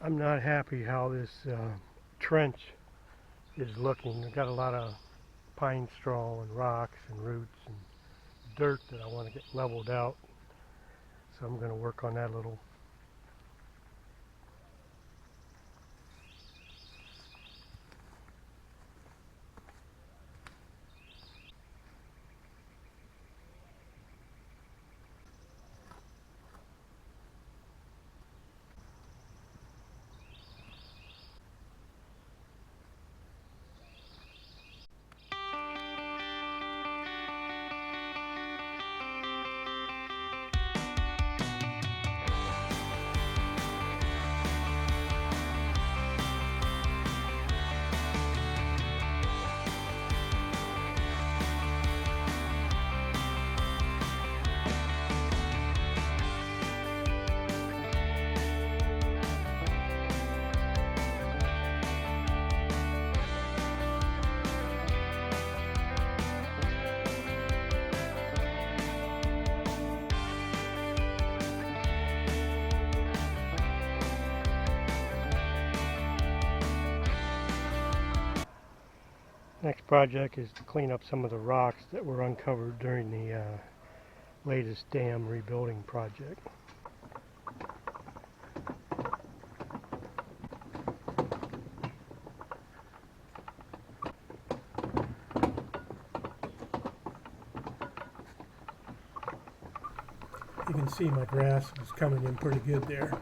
I'm not happy how this trench is looking. I've got a lot of pine straw and rocks and roots and dirt that I want to get leveled out. So I'm going to work on that a little. Next project is to clean up some of the rocks that were uncovered during the latest dam rebuilding project. You can see my grass is coming in pretty good there.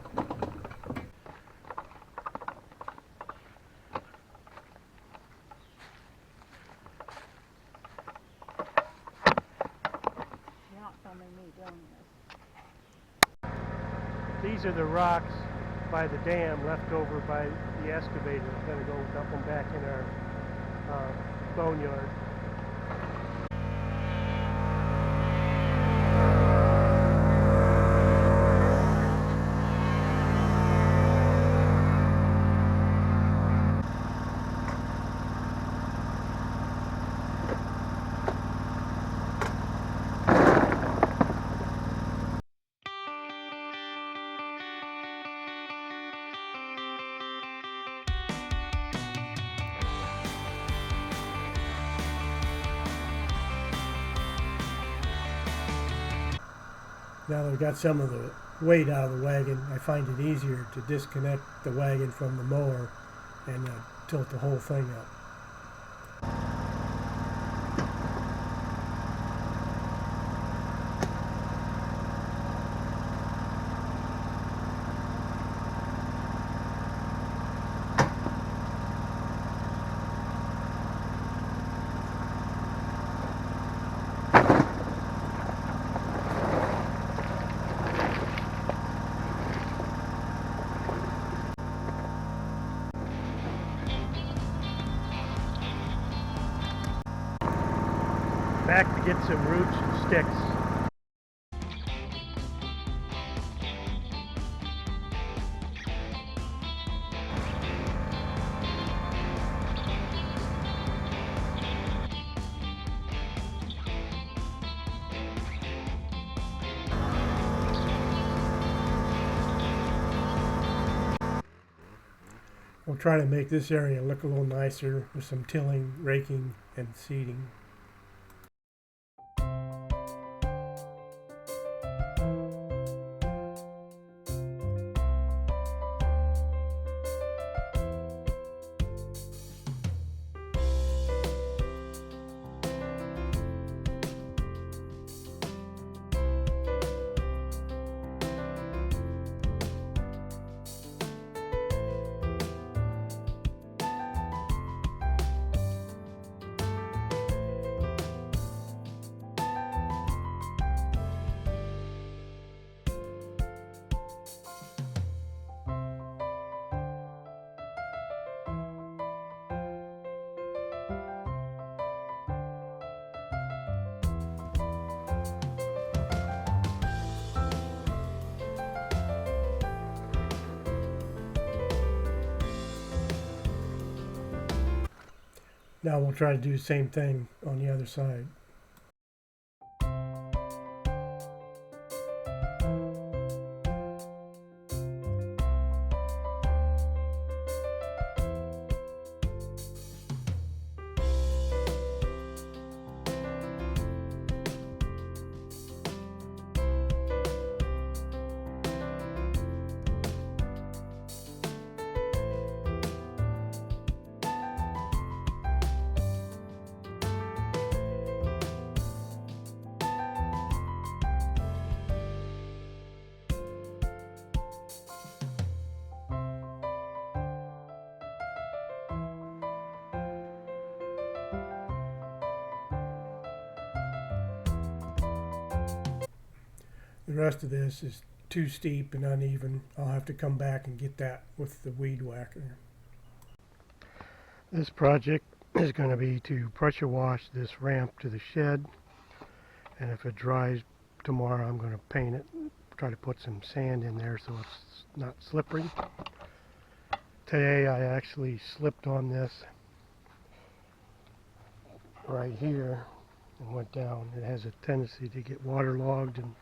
These are the rocks by the dam left over by the excavator. We're going to go dump them back in our boneyard. Now that I've got some of the weight out of the wagon, I find it easier to disconnect the wagon from the mower and tilt the whole thing up. Back to get some roots and sticks. We'll try to make this area look a little nicer with some tilling, raking, and seeding. Now we'll try to do the same thing on the other side. The rest of this is too steep and uneven. I'll have to come back and get that with the weed whacker. This project is going to be to pressure wash this ramp to the shed, and if it dries tomorrow I'm going to paint it, try to put some sand in there so it's not slippery. Today I actually slipped on this right here and went down. It has a tendency to get waterlogged and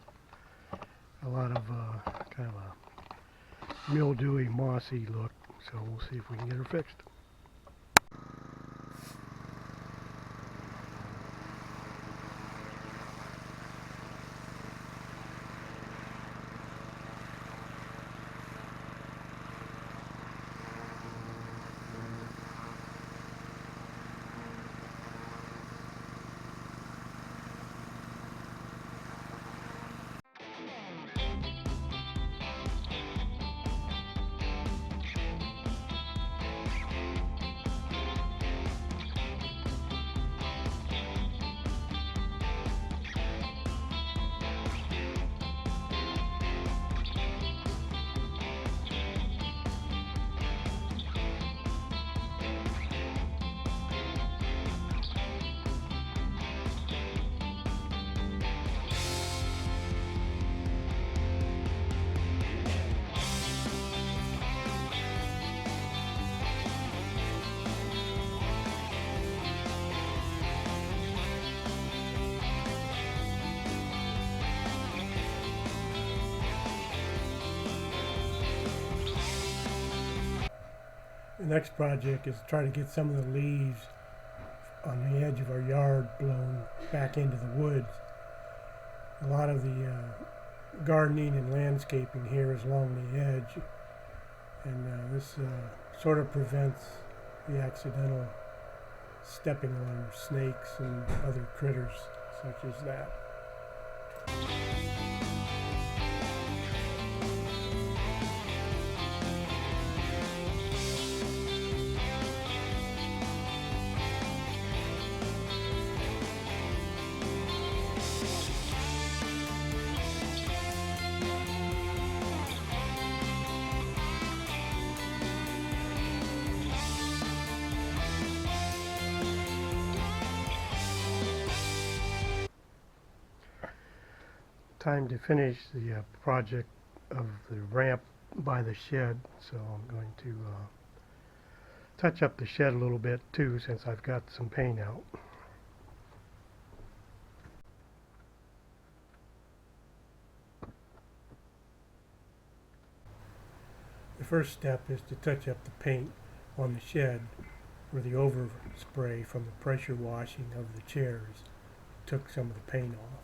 a lot of kind of a mildewy, mossy look, so we'll see if we can get her fixed. The next project is to try to get some of the leaves on the edge of our yard blown back into the woods. A lot of the gardening and landscaping here is along the edge, and this sort of prevents the accidental stepping on snakes and other critters such as that. Time to finish the project of the ramp by the shed, so I'm going to touch up the shed a little bit too, since I've got some paint out. The first step is to touch up the paint on the shed where the overspray from the pressure washing of the chairs took some of the paint off.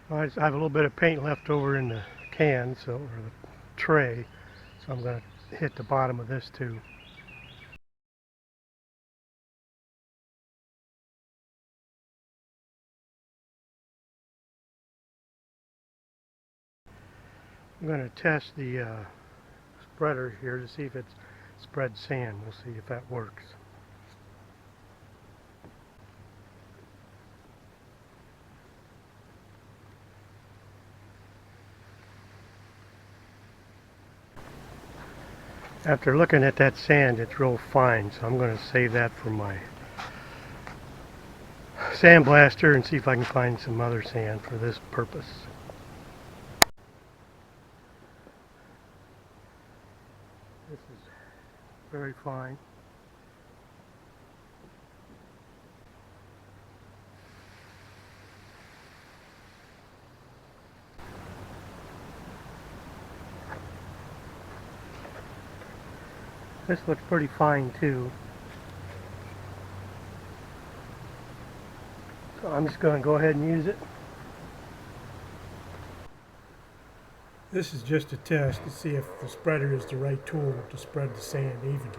I have a little bit of paint left over in the can, or the tray, so I'm going to hit the bottom of this too. I'm going to test the spreader here to see if it spreads sand. We'll see if that works. After looking at that sand, it's real fine, so I'm going to save that for my sandblaster and see if I can find some other sand for this purpose. This is very fine. This looks pretty fine too. So I'm just going to go ahead and use it. This is just a test to see if the spreader is the right tool to spread the sand evenly.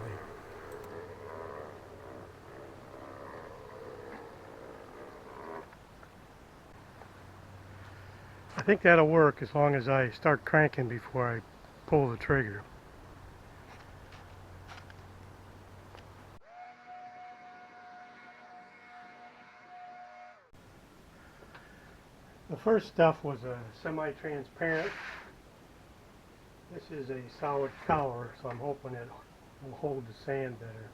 I think that'll work as long as I start cranking before I pull the trigger. The first stuff was a semi-transparent. This is a solid color, so I'm hoping it will hold the sand better.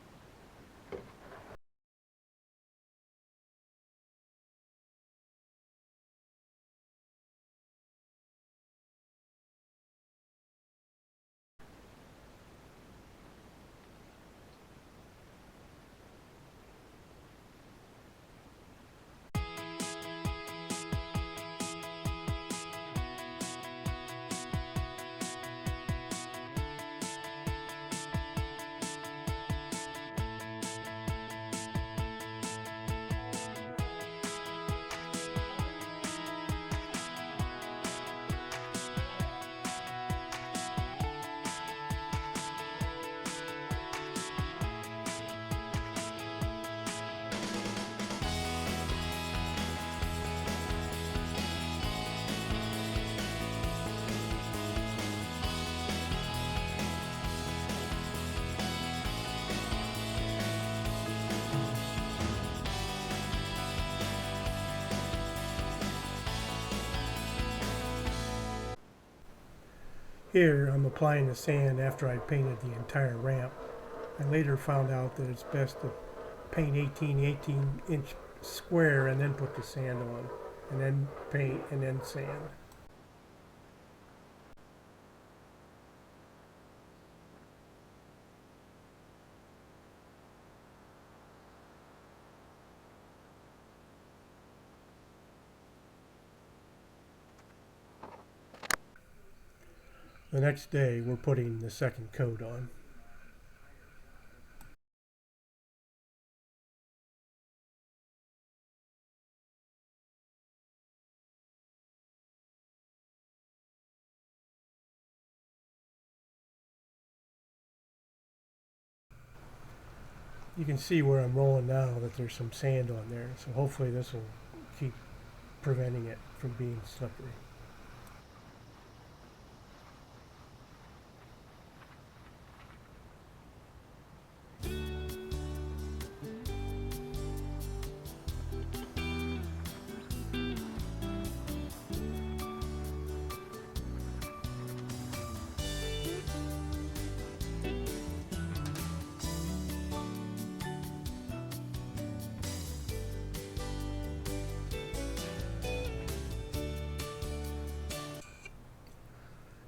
Here I'm applying the sand after I painted the entire ramp. I later found out that it's best to paint 18-inch square and then put the sand on, and then paint and then sand. The next day we're putting the second coat on. You can see where I'm rolling now that there's some sand on there, so hopefully this will keep preventing it from being slippery.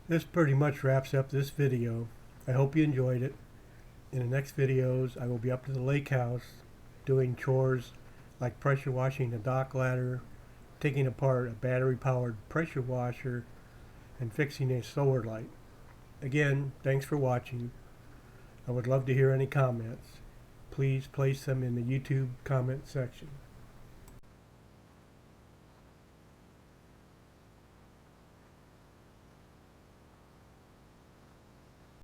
This pretty much wraps up this video. I hope you enjoyed it. In the next videos I will be up to the lake house doing chores like pressure washing the dock ladder, taking apart a battery powered pressure washer, and fixing a solar light. Again, thanks for watching. I would love to hear any comments. Please place them in the YouTube comment section.